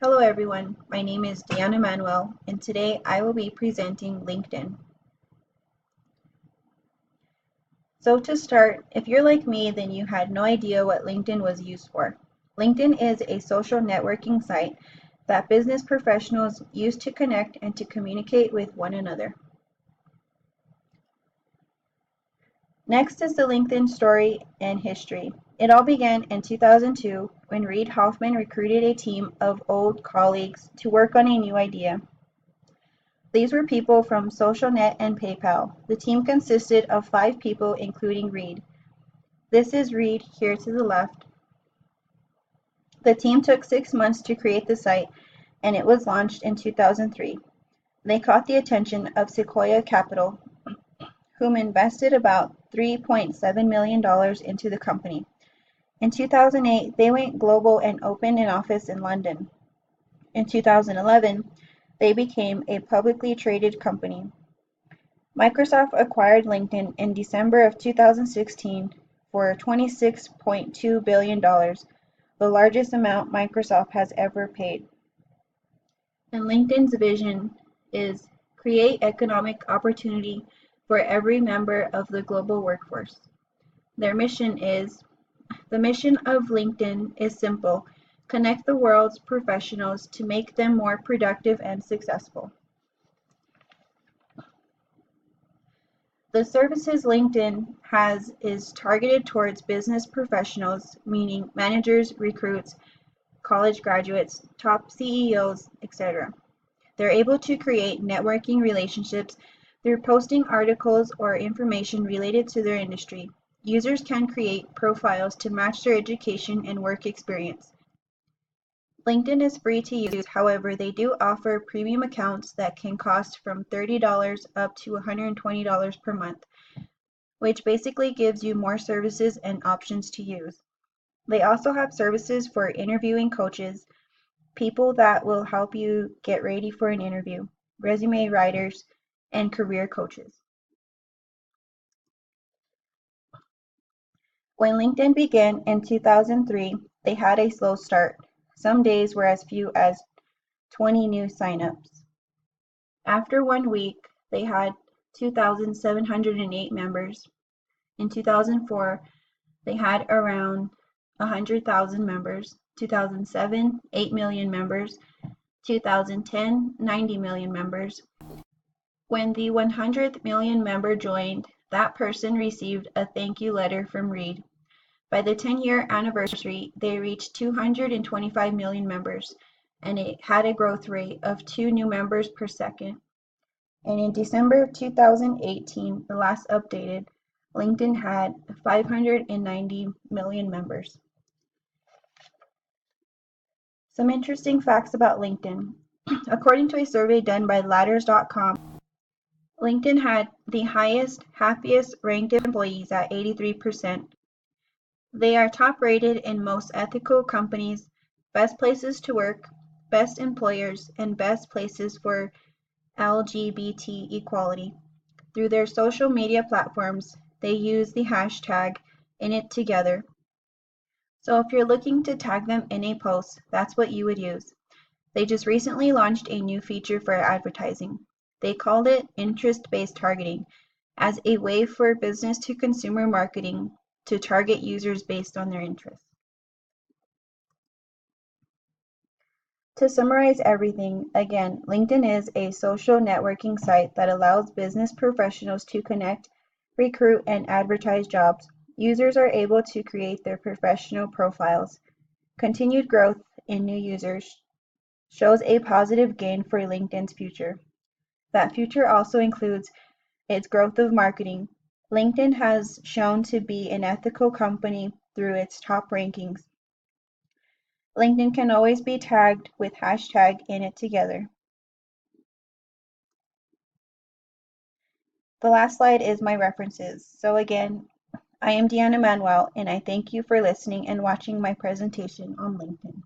Hello everyone, my name is Deanna Manuel, and today I will be presenting LinkedIn. So to start, if you're like me, then you had no idea what LinkedIn was used for. LinkedIn is a social networking site that business professionals use to connect and to communicate with one another. Next is the LinkedIn story and history. It all began in 2002 when Reid Hoffman recruited a team of old colleagues to work on a new idea. These were people from SocialNet and PayPal. The team consisted of 5 people, including Reid. This is Reid here to the left. The team took 6 months to create the site, and it was launched in 2003. They caught the attention of Sequoia Capital, whom invested about $3.7 million into the company. In 2008, they went global and opened an office in London. In 2011, they became a publicly traded company. Microsoft acquired LinkedIn in December of 2016 for $26.2 billion, the largest amount Microsoft has ever paid. And LinkedIn's vision is create economic opportunity for every member of the global workforce. The mission of LinkedIn is simple: connect the world's professionals to make them more productive and successful. The services LinkedIn has is targeted towards business professionals, meaning managers, recruits, college graduates, top CEOs, etc. They're able to create networking relationships through posting articles or information related to their industry. Users can create profiles to match their education and work experience. LinkedIn is free to use, however, they do offer premium accounts that can cost from $30 up to $120 per month, which basically gives you more services and options to use. They also have services for interviewing coaches, people that will help you get ready for an interview, resume writers, and career coaches. When LinkedIn began in 2003, they had a slow start. Some days were as few as 20 new signups. After 1 week, they had 2,708 members. In 2004, they had around 100,000 members. 2007, 8 million members. 2010, 90 million members. When the 100th million member joined, that person received a thank you letter from Reid. By the 10-year anniversary, they reached 225 million members, and it had a growth rate of 2 new members per second. And in December of 2018, the last updated, LinkedIn had 590 million members. Some interesting facts about LinkedIn. According to a survey done by Ladders.com, LinkedIn had the highest, happiest ranked employees at 83%. They are top rated in most ethical companies, best places to work, best employers, and best places for LGBT equality. Through their social media platforms, they use the hashtag #InItTogether. So if you're looking to tag them in a post, that's what you would use. They just recently launched a new feature for advertising. They called it interest-based targeting, as a way for business to consumer marketing to target users based on their interests. To summarize everything, again, LinkedIn is a social networking site that allows business professionals to connect, recruit, and advertise jobs. Users are able to create their professional profiles. Continued growth in new users shows a positive gain for LinkedIn's future. That future also includes its growth of marketing. LinkedIn has shown to be an ethical company through its top rankings. LinkedIn can always be tagged with hashtag #InItTogether. The last slide is my references. So again, I am Deanna Manuel, and I thank you for listening and watching my presentation on LinkedIn.